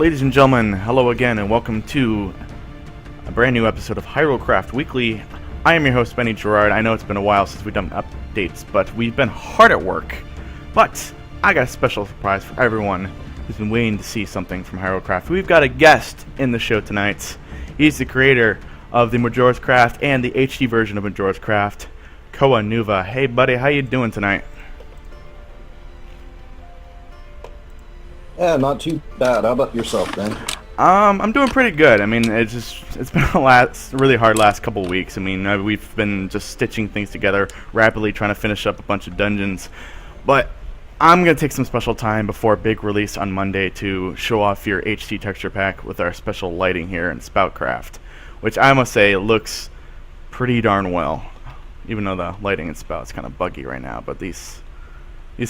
Ladies and gentlemen, hello again and welcome to a brand new episode of Hyrulecraft Weekly. I am your host, Benny Gerard. I know it's been a while since we've done updates, but we've been hard at work. But I got a special surprise for everyone who's been waiting to see something from Hyrulecraft. We've got a guest in the show tonight. He's the creator of the Majora's Craft and the HD version of Majora's Craft, Koa Nuva. Hey buddy, how you doing tonight? Yeah, not too bad. How about yourself, Ben? I'm doing pretty good. I mean, it's been a really hard last couple weeks. I mean, we've been just stitching things together rapidly, trying to finish up a bunch of dungeons. But I'm gonna take some special time before a big release on Monday to show off your HD texture pack with our special lighting here in Spoutcraft, which I must say looks pretty darn well. Even though the lighting in Spout is kind of buggy right now, but these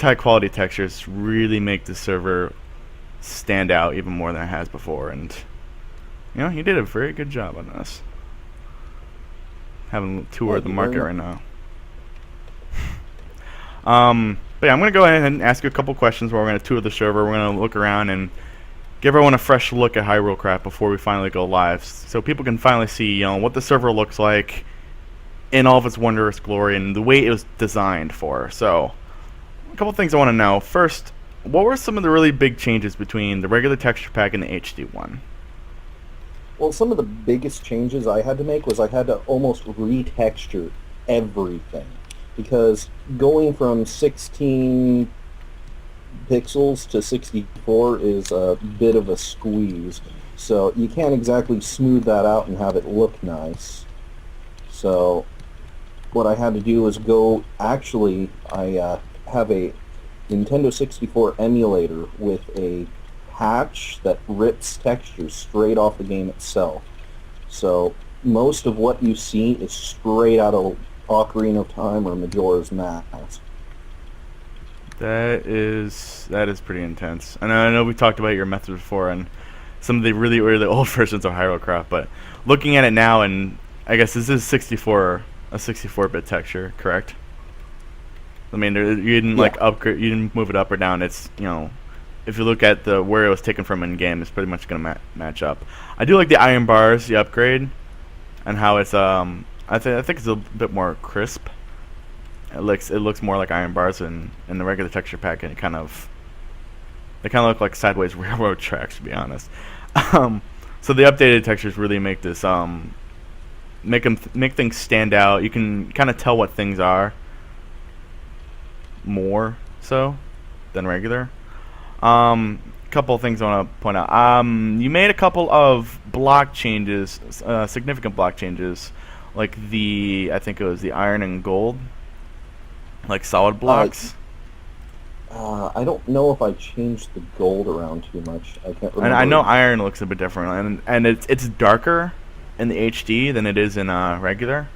high quality textures really make the server stand out even more than it has before, and you know, he did a very good job on this. Having a tour of the market right now. But yeah, I'm gonna go ahead and ask you a couple questions where we're gonna tour the server. We're gonna look around and give everyone a fresh look at Hyrulecraft before we finally go live, so people can finally see, you know, what the server looks like in all of its wondrous glory and the way it was designed for. So, a couple things I want to know. First, what were some of the really big changes between the regular texture pack and the HD one? Well, some of the biggest changes I had to make was I had to almost retexture everything, because going from 16 pixels to 64 is a bit of a squeeze, so you can't exactly smooth that out and have it look nice. So what I had to do was I have a Nintendo 64 emulator with a patch that rips textures straight off the game itself. So most of what you see is straight out of Ocarina of Time or Majora's Mask. That is pretty intense. And I know we talked about your method before and some of the really old versions of Hyrulecraft, but looking at it now, and I guess this is a 64-bit texture, correct? I mean, you didn't upgrade, you didn't move it up or down. It's, you know, if you look at where it was taken from in game, it's pretty much gonna match up. I do like the iron bars, the upgrade, and how it's I think it's a bit more crisp. It looks more like iron bars in the regular texture pack, and they kind of look like sideways railroad tracks, to be honest. So the updated textures really make this make things stand out. You can kind of tell what things are more so than regular. Couple of things I want to point out. You made a couple of block changes, significant block changes, like I think it was the iron and gold, like solid blocks. I don't know if I changed the gold around too much. I can't remember. And I know iron looks a bit different, and it's darker in the HD than it is in regular.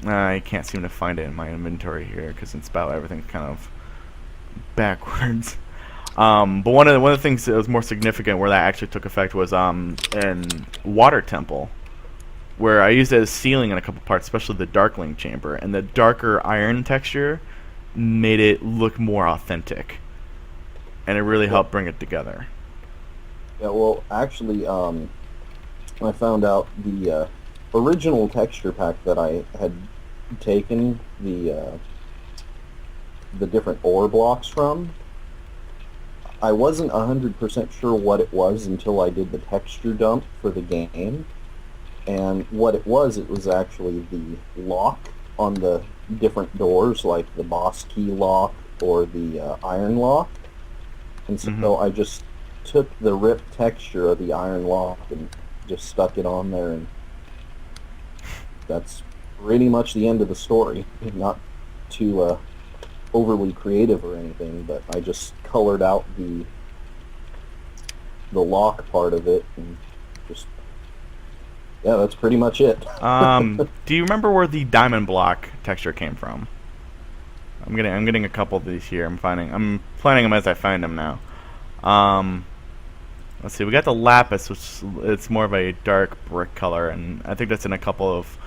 I can't seem to find it in my inventory here because in Spout everything's kind of backwards. But one of the things that was more significant where that actually took effect was in Water Temple, where I used it as ceiling in a couple parts, especially the Darkling Chamber, and the darker iron texture made it look more authentic, and it really helped bring it together. Yeah, well, actually, I found out the original texture pack that I had taken the different ore blocks from, I wasn't 100% sure what it was until I did the texture dump for the game. And what it was actually the lock on the different doors, like the boss key lock or the iron lock. And so I just took the ripped texture of the iron lock and just stuck it on there, and that's pretty much the end of the story. Not too overly creative or anything, but I just colored out the lock part of it, and just, yeah, that's pretty much it. Do you remember where the diamond block texture came from? I'm getting a couple of these here. I'm planning them as I find them now. Let's see. We got the lapis, which it's more of a dark brick color, and I think that's in a couple of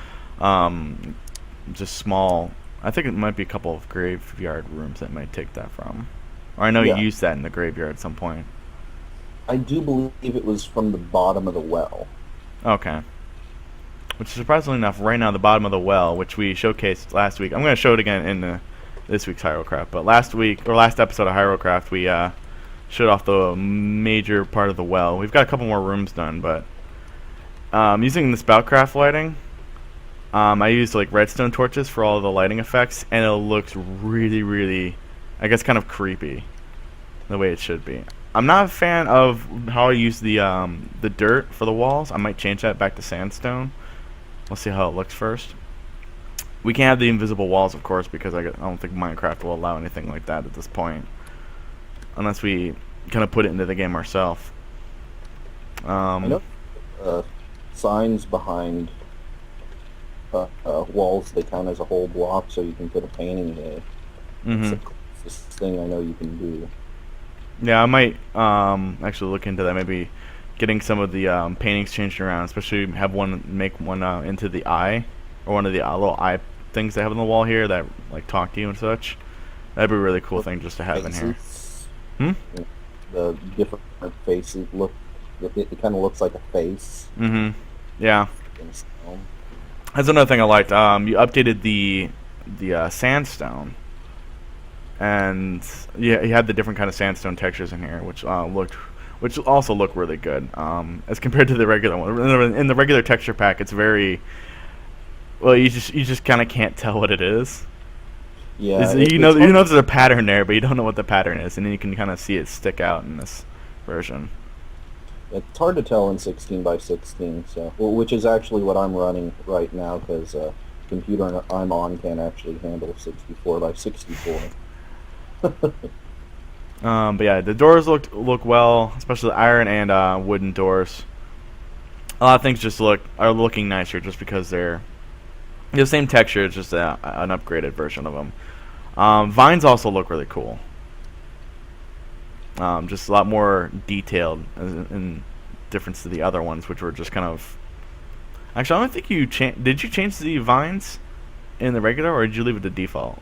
just small. I think it might be a couple of graveyard rooms that might take that from. Or I know you used that in the graveyard at some point. I do believe it was from the bottom of the well. Okay. Which surprisingly enough, right now the bottom of the well, which we showcased last week. I'm going to show it again in this week's Hyrulecraft. But last week or last episode of Hyrulecraft, we showed off the major part of the well. We've got a couple more rooms done, but using the spoutcraft lighting, I used like redstone torches for all of the lighting effects, and it looks really, really, I guess, kind of creepy the way it should be. I'm not a fan of how I use the dirt for the walls. I might change that back to sandstone. We'll see how it looks first. We can't have the invisible walls, of course, because I don't think Minecraft will allow anything like that at this point, unless we kind of put it into the game ourselves. I know signs behind walls, they count as a whole block, so you can put a painting there. It's the closest thing I know you can do. Yeah, I might actually look into that. Maybe getting some of the paintings changed around, especially make one into the eye, or one of the little eye things they have on the wall here that like talk to you and such. That'd be a really cool thing just to have in here. The different faces look. It kind of looks like a face. Yeah. That's another thing I liked. You updated the sandstone, and yeah, you had the different kind of sandstone textures in here, which also look really good as compared to the regular one. In the regular texture pack, it's very well. You just kind of can't tell what it is. Yeah, you know there's a pattern there, but you don't know what the pattern is, and then you can kind of see it stick out in this version. It's hard to tell in 16 by 16, so which is actually what I'm running right now, because computer I'm on can't actually handle 64 by 64. But yeah, the doors look well, especially the iron and wooden doors. A lot of things just are looking nicer just because they're the same texture, it's just an upgraded version of them. Vines also look really cool. Just a lot more detailed in difference to the other ones, which were just kind of. Actually, I don't think you did you change the vines in the regular, or did you leave it to default?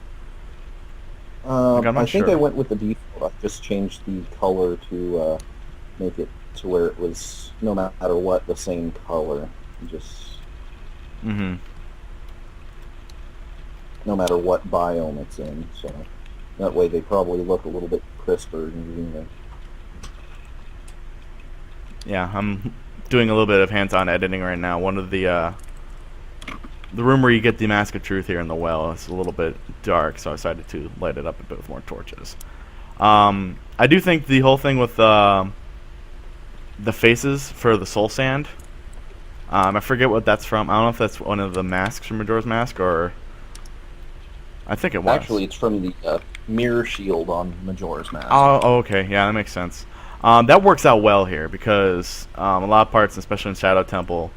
I think I went with the default. I just changed the color to make it to where it was no matter what the same color. Just. No matter what biome it's in, so that way they probably look a little bit crisper and greener. Yeah, I'm doing a little bit of hands-on editing right now. One of the room where you get the Mask of Truth here in the well is a little bit dark, so I decided to light it up a bit with more torches. I do think the whole thing with the faces for the soul sand, I forget what that's from. I don't know if that's one of the masks from Majora's Mask, or I think it was. Actually, it's from the mirror shield on Majora's Mask. Oh, okay. Yeah, that makes sense. That works out well here because a lot of parts, especially in Shadow Temple,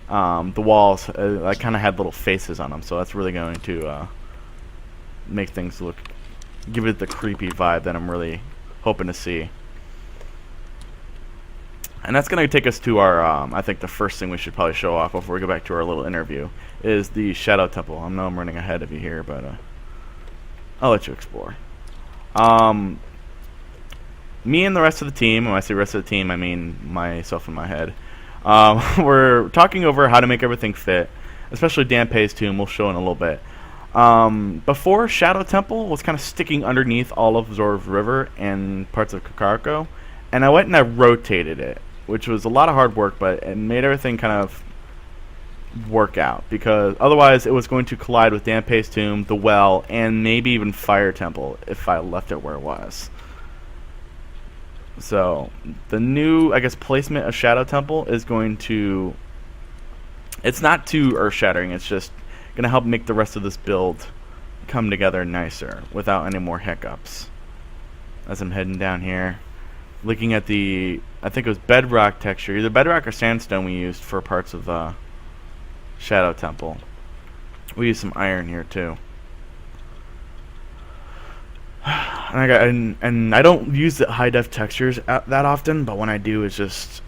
the walls I kind of had little faces on them, so that's really going to make things give it the creepy vibe that I'm really hoping to see. And that's going to take us to our, I think the first thing we should probably show off before we go back to our little interview is the Shadow Temple. I know I'm running ahead of you here, but I'll let you explore. Me and the rest of the team, when I say rest of the team, I mean myself in my head, we're talking over how to make everything fit, especially Danpei's tomb. We'll show in a little bit. Before, Shadow Temple was kind of sticking underneath all of Zor's River and parts of Kakariko, and I went and I rotated it, which was a lot of hard work, but it made everything kind of work out, because otherwise it was going to collide with Danpei's tomb, the well, and maybe even Fire Temple if I left it where it was. So the new, I guess, placement of Shadow Temple is going to, it's not too earth-shattering, it's just going to help make the rest of this build come together nicer without any more hiccups. As I'm heading down here, looking at the, I think it was bedrock texture, either bedrock or sandstone we used for parts of Shadow Temple. We used some iron here too. And I don't use the high def textures that often, but when I do, it's just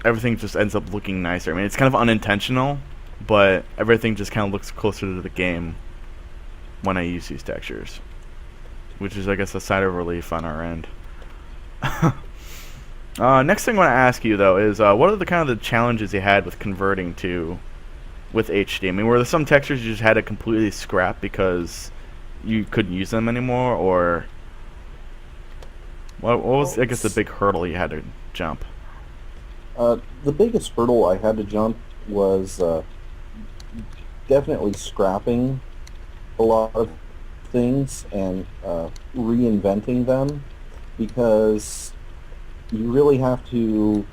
everything just ends up looking nicer. I mean, it's kind of unintentional, but everything just kind of looks closer to the game when I use these textures, which is, I guess, a sigh of relief on our end. Next thing I want to ask you though is what are the kind of the challenges you had with converting to with HD? I mean, were there some textures you just had to completely scrap because you couldn't use them anymore, or what was, Well, I guess, the big hurdle you had to jump? the biggest hurdle I had to jump was definitely scrapping a lot of things and reinventing them, because you really have to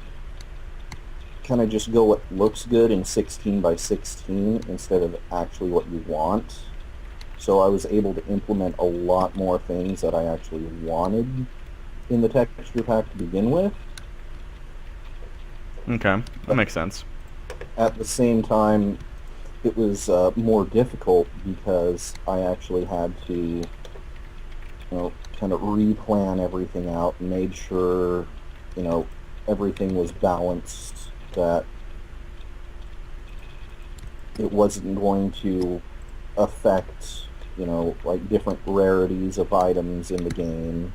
kind of just go what looks good in 16 by 16 instead of actually what you want. So I was able to implement a lot more things that I actually wanted in the texture pack to begin with. Okay, that But makes sense. at the same time, it was more difficult because I actually had to, kind of replan everything out and made sure, everything was balanced, that it wasn't going to affect, like different rarities of items in the game.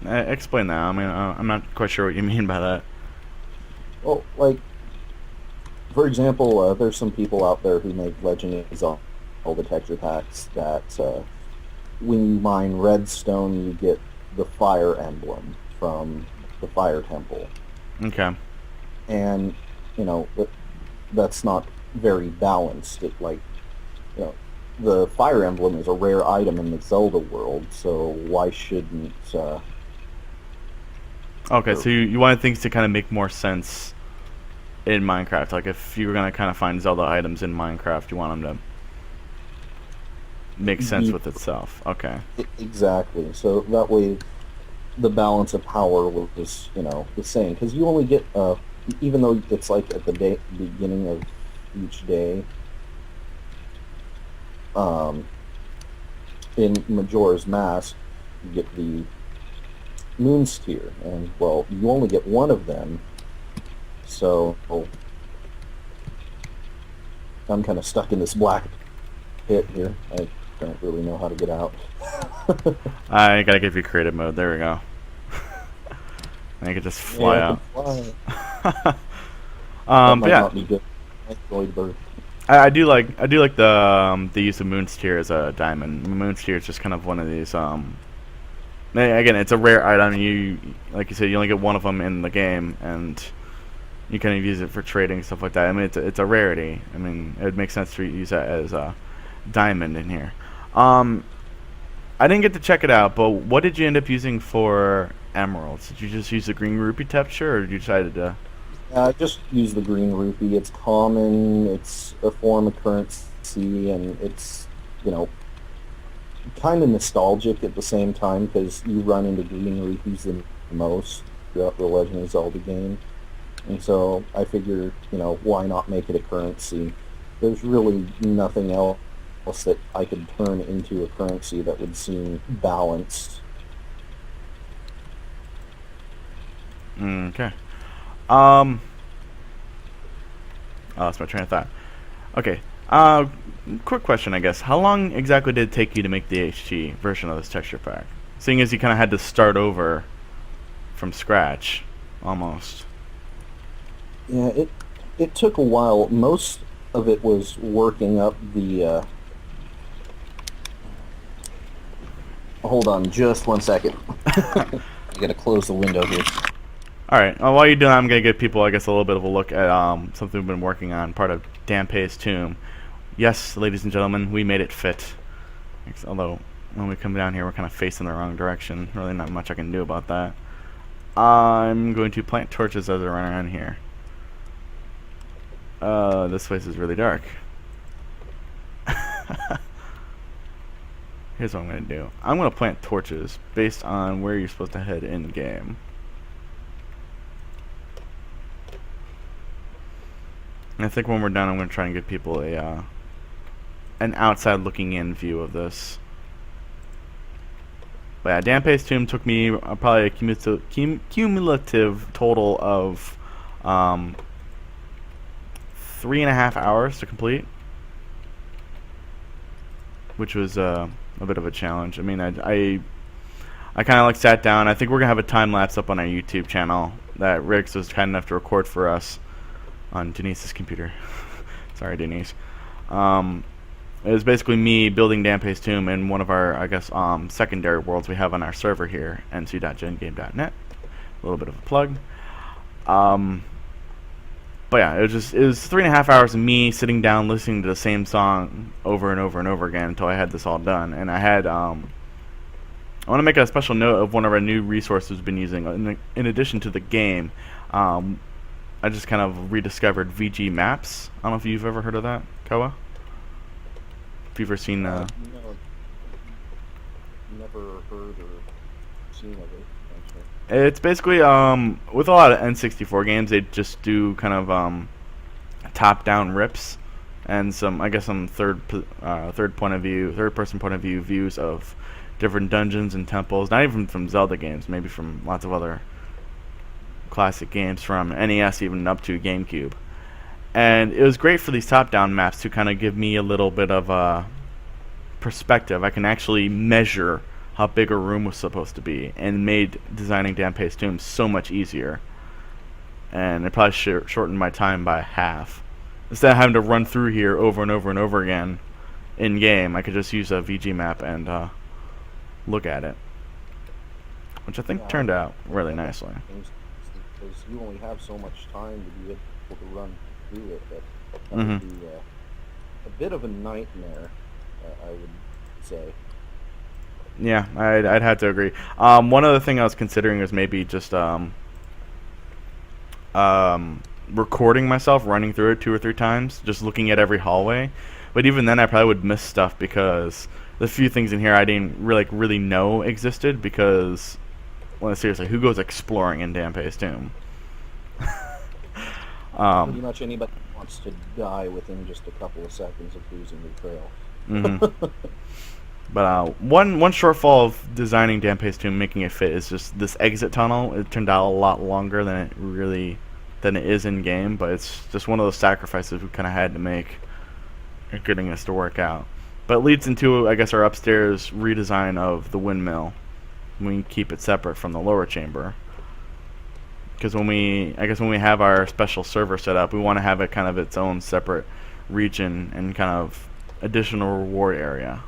Explain that. I mean, I'm not quite sure what you mean by that. Well, like, for example, there's some people out there who make Legend of Zelda texture packs that when you mine redstone, you get the fire emblem from the fire temple. Okay. And, that's not very balanced. It, like, you know, the fire emblem is a rare item in the Zelda world, so why shouldn't, Okay, or so you wanted things to kind of make more sense in Minecraft. Like if you were gonna kind of find Zelda items in Minecraft, you want them to make sense be with itself. Okay. exactly. So that way the balance of power was, the same. Because you only get, even though it's like at the beginning of each day, um, in Majora's Mask, you get the moon sphere, and well, you only get one of them. So I'm kind of stuck in this black pit here. I don't really know how to get out. I gotta give you creative mode. There we go. And you can just fly Yeah, I can out. fly. That But might yeah, not be good. Asteroid bird. I do like the use of Moonsteer as a diamond. Moonsteer is just kind of one of these. Again, it's a rare item. You, like you said, you only get one of them in the game, and you kind of use it for trading stuff like that. I mean, it's a rarity. I mean, it would make sense to use that as a diamond in here. Um, I didn't get to check it out, but what did you end up using for emeralds? Did you just use the green rupee texture, or did you decide to? Just use the green rupee. It's common. It's a form of currency, and it's, you know, kind of nostalgic at the same time because you run into green rupees the most throughout the Legend of Zelda game. And so I figure, why not make it a currency? There's really nothing else that I could turn into a currency that would seem balanced. Okay. Um. Oh, that's my train of thought. Okay. Quick question, I guess. How long exactly did it take you to make the HG version of this texture pack? Seeing as you kind of had to start over from scratch, almost. Yeah, it took a while. Most of it was working up the. Hold on, just 1 second. I gotta close the window here. All right. While you're doing that, I'm gonna give people, I guess, a little bit of a look at something we've been working on, part of Dampé's tomb. Yes, ladies and gentlemen, we made it fit. Although when we come down here, we're kind of facing the wrong direction. Really, not much I can do about that. I'm going to plant torches as I run around here. This place is really dark. Here's what I'm going to do. I'm going to plant torches based on where you're supposed to head in game. And I think when we're done, I'm going to try and give people a an outside looking in view of this. But yeah, Dampé's tomb took me probably a cumulative total of 3.5 hours to complete, which was a bit of a challenge. I mean, I kind of like sat down. I think we're gonna have a time lapse up on our YouTube channel that Riggs was kind enough to record for us on Denise's computer. Sorry, Denise. It was basically me building Dampé's Tomb in one of our, I guess, secondary worlds we have on our server here, nc.gengame.net. A little bit of a plug. But yeah, it was 3.5 hours of me sitting down listening to the same song over and over and over again until I had this all done. And I had, I want to make a special note of one of our new resources we've been using. In addition to the game, I just kind of rediscovered VG Maps. I don't know if you've ever heard of that, Koa? If you've ever seen... No, never heard or seen of it, actually. It's basically, with a lot of N64 games, they just do kind of top-down rips and some, I guess, some third-person point of view views of different dungeons and temples. Not even from Zelda games, maybe from lots of other classic games from NES even up to GameCube. And it was great for these top-down maps to kind of give me a little bit of perspective. I can actually measure how big a room was supposed to be, and made designing Dampé's Tomb so much easier. And it probably shortened my time by half. Instead of having to run through here over and over and over again in game, I could just use a VG map and look at it, which I think turned out really nicely. Because you only have so much time to be able to run through it, that would be a bit of a nightmare, I would say. Yeah, I'd have to agree. One other thing I was considering was maybe just recording myself running through it 2 or 3 times, just looking at every hallway. But even then, I probably would miss stuff because the few things in here I didn't really know existed. Because, well, seriously, who goes exploring in Dampé's Tomb? Pretty much anybody wants to die within just a couple of seconds of losing the trail. But one shortfall of designing Dampé's Tomb, making it fit, is just this exit tunnel. It turned out a lot longer than it is in game, but it's just one of those sacrifices we kind of had to make in getting this to work out. But it leads into, I guess, our upstairs redesign of the windmill. We keep it separate from the lower chamber, because when we have our special server set up, we want to have it kind of its own separate region and kind of additional reward area.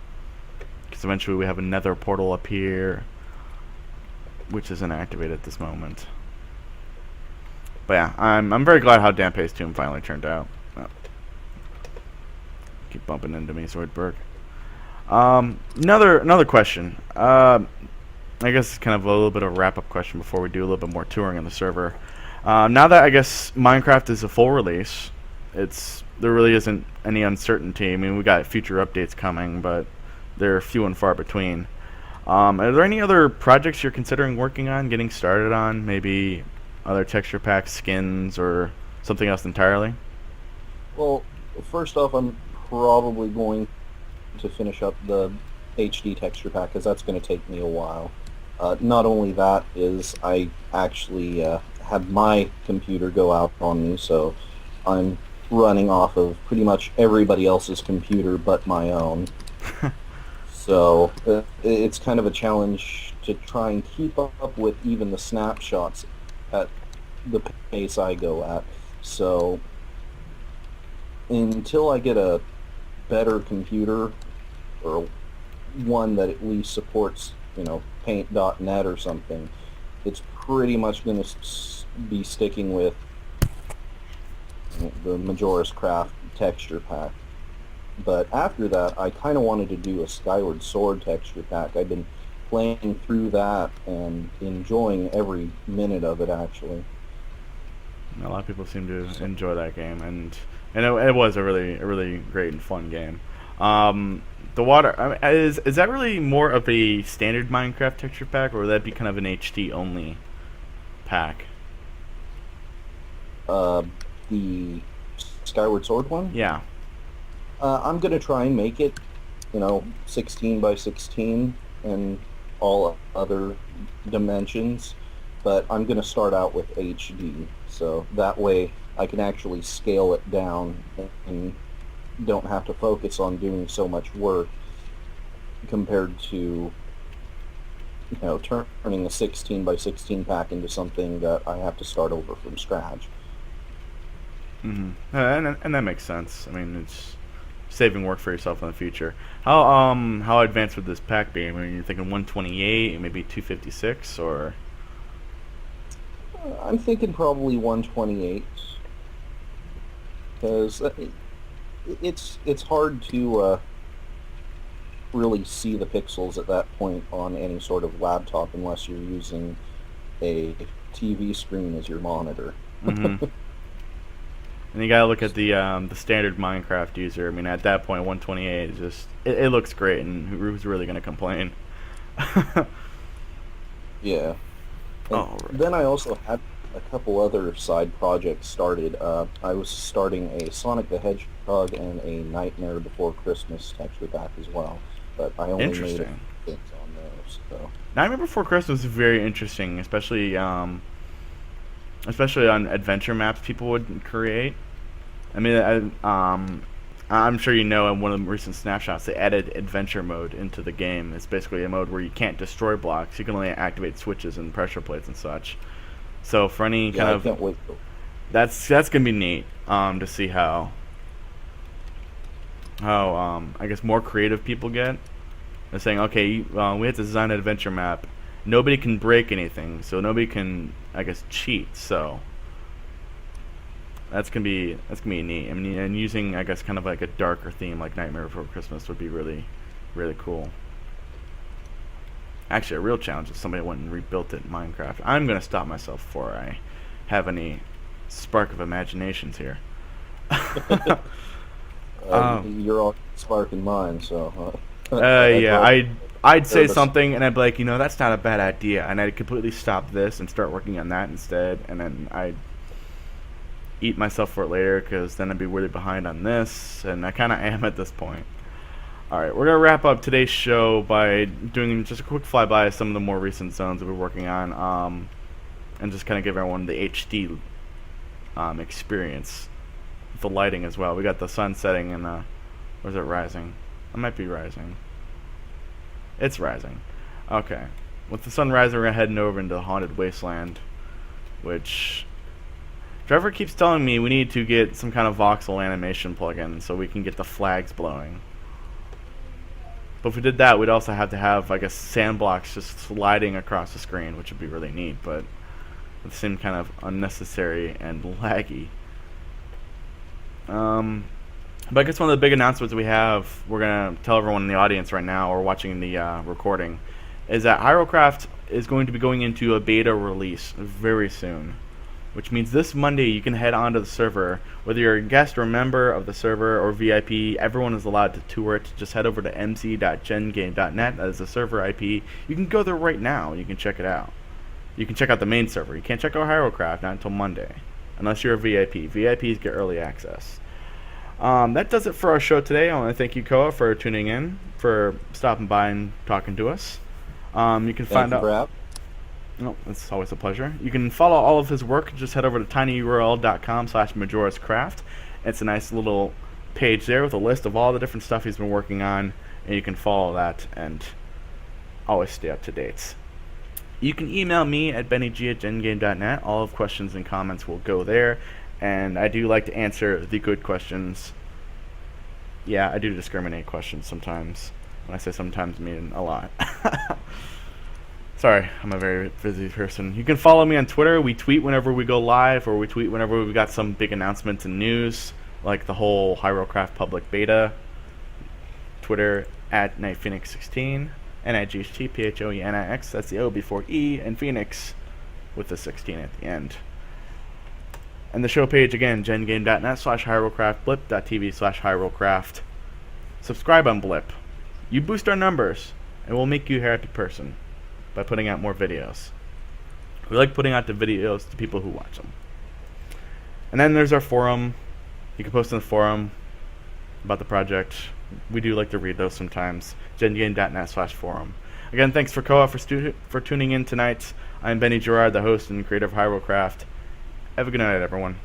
Because eventually we have a nether portal up here, which isn't activated at this moment. But yeah, I'm very glad how Dampé's Tomb finally turned out. Oh. Keep bumping into me, Zoidberg. Another question. I guess it's kind of a little bit of a wrap-up question before we do a little bit more touring on the server. Now that I guess Minecraft is a full release, there really isn't any uncertainty. I mean, we got future updates coming, but they're few and far between. Are there any other projects you're considering working on, getting started on? Maybe other texture packs, skins, or something else entirely? Well, first off, I'm probably going to finish up the HD texture pack, because that's going to take me a while. Not only that, is I actually had my computer go out on me, so I'm running off of pretty much everybody else's computer but my own. So it's kind of a challenge to try and keep up with even the snapshots at the pace I go at. So until I get a better computer, or one that at least supports, paint.net or something, it's pretty much going to be sticking with the Majora's Craft texture pack. But after that, I kind of wanted to do a Skyward Sword texture pack. I've been playing through that and enjoying every minute of it, actually. A lot of people seem to enjoy that game, and it was a really great and fun game. The water, is that really more of a standard Minecraft texture pack, or would that be kind of an HD only pack? The Skyward Sword one? Yeah. I'm going to try and make it, 16 by 16 and all other dimensions, but I'm going to start out with HD, so that way I can actually scale it down and don't have to focus on doing so much work compared to turning a 16 by 16 pack into something that I have to start over from scratch. And that makes sense. I mean, it's saving work for yourself in the future. How advanced would this pack be? I mean, you're thinking 128, maybe 256, or I'm thinking probably 128 because it's hard to really see the pixels at that point on any sort of laptop unless you're using a TV screen as your monitor. mm-hmm. And you gotta look at the standard Minecraft user. I mean, at that point, 128 is just it looks great, and who's really gonna complain? Yeah. And Oh, right. then I also had a couple other side projects started. I was starting a Sonic the Hedgehog and a Nightmare Before Christmas texture pack as well, but I only made a few Interesting. things on those. So Nightmare Before Christmas is very interesting, especially on adventure maps people would create. I mean, I'm sure you know in one of the recent snapshots they added adventure mode into the game. It's basically a mode where you can't destroy blocks. You can only activate switches and pressure plates and such. So for any yeah, kind I of can't wait. that's gonna be neat to see how I guess more creative people get. They're saying, okay, we have to design an adventure map. Nobody can break anything, so nobody can, I guess, cheat. So that's gonna be neat. I mean, and using, I guess, kind of like a darker theme like Nightmare Before Christmas would be really, really cool. Actually, a real challenge if somebody went and rebuilt it in Minecraft. I'm gonna stop myself before I have any spark of imaginations here. You're all sparking mine, so Yeah, I'd say nervous. something, and I'd be like, that's not a bad idea, and I'd completely stop this and start working on that instead, and then I'd eat myself for it later, because then I'd be really behind on this, and I kind of am at this point. All right, we're gonna wrap up today's show by doing just a quick flyby of some of the more recent zones that we're working on, and just kind of give everyone the HD experience, the lighting as well. We got the sun setting and or is it rising? It might be rising. It's rising. Okay. With the sun rising, we're heading over into the Haunted Wasteland, which Trevor keeps telling me we need to get some kind of voxel animation plugin so we can get the flags blowing. But if we did that, we'd also have to have, I guess, sand blocks just sliding across the screen, which would be really neat, but it seemed kind of unnecessary and laggy. But I guess one of the big announcements we have, we're going to tell everyone in the audience right now or watching the recording, is that Hyrulecraft is going to be going into a beta release very soon. Which means this Monday you can head onto the server. Whether you're a guest or a member of the server or VIP, everyone is allowed to tour it. Just head over to mc.gengame.net. That is the server IP. You can go there right now. You can check it out. You can check out the main server. You can't check out Hyrulecraft not until Monday. Unless you're a VIP. VIPs get early access. That does it for our show today. I want to thank you, Koa, for tuning in, for stopping by and talking to us. You can find out... No, it's always a pleasure. You can follow all of his work. Just head over to tinyurl.com/majoriscraft. It's a nice little page there with a list of all the different stuff he's been working on, and you can follow that and always stay up to date. You can email me at bennyg@gengame.net. All of questions and comments will go there, and I do like to answer the good questions. Yeah, I do discriminate questions sometimes. When I say sometimes, I mean a lot. Sorry, I'm a very busy person. You can follow me on Twitter. We tweet whenever we go live, or we tweet whenever we've got some big announcements and news, like the whole Hyrulecraft public beta. Twitter at NightPhoenix16, NIGHTPHOENIX, that's the O before E, and Phoenix with the 16 at the end. And the show page, again, gengame.net/Hyrulecraft, blip.tv/Hyrulecraft. Subscribe on Blip. You boost our numbers, and we'll make you a happy person by putting out more videos. We like putting out the videos to people who watch them. And then there's our forum. You can post in the forum about the project. We do like to read those sometimes. gengame.net/forum. Again, thanks for Koa for tuning in tonight. I'm Benny Gerard, the host and creator of Hyrulecraft. Have a good night, everyone.